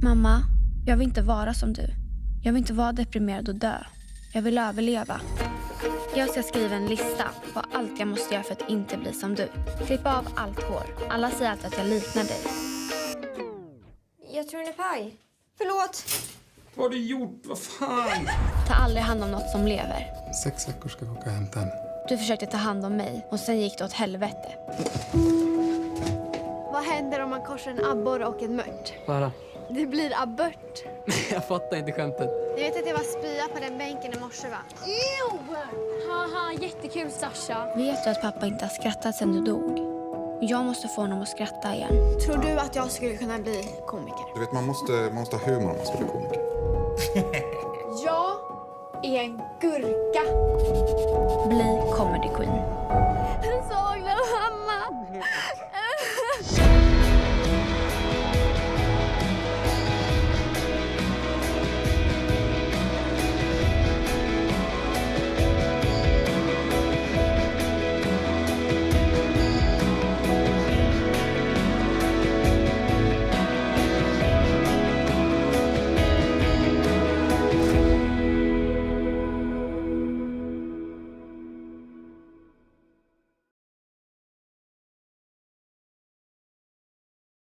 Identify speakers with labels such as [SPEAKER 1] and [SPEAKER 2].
[SPEAKER 1] Mamma, jag vill inte vara som du. Jag vill inte vara deprimerad och dö. Jag vill överleva. Jag ska skriva en lista på allt jag måste göra för att inte bli som du. Klippa av allt hår. Alla säger alltid att jag liknar dig.
[SPEAKER 2] Jag tror den är paj. Förlåt.
[SPEAKER 3] Vad har du gjort? Vad fan?
[SPEAKER 1] Ta aldrig hand om något som lever.
[SPEAKER 3] 6 veckor ska vi åka hem till henne.
[SPEAKER 1] Du försökte ta hand om mig och sen gick det åt helvete.
[SPEAKER 4] Vad händer om man korsar en abborre och en mört?
[SPEAKER 5] Bara.
[SPEAKER 4] Det blir abort.
[SPEAKER 5] Jag fattar inte skämtet.
[SPEAKER 4] Du vet att det var spya på den bänken i morse, va? Ew! Haha, jättekul, Sasha.
[SPEAKER 1] Vet du att pappa inte har skrattat sedan du dog? Jag måste få honom att skratta igen.
[SPEAKER 4] Tror du att jag skulle kunna bli komiker?
[SPEAKER 3] Du vet, man måste ha humor om man ska bli komiker.
[SPEAKER 4] Jag är en gurka.
[SPEAKER 1] Bli comedy queen.
[SPEAKER 4] Så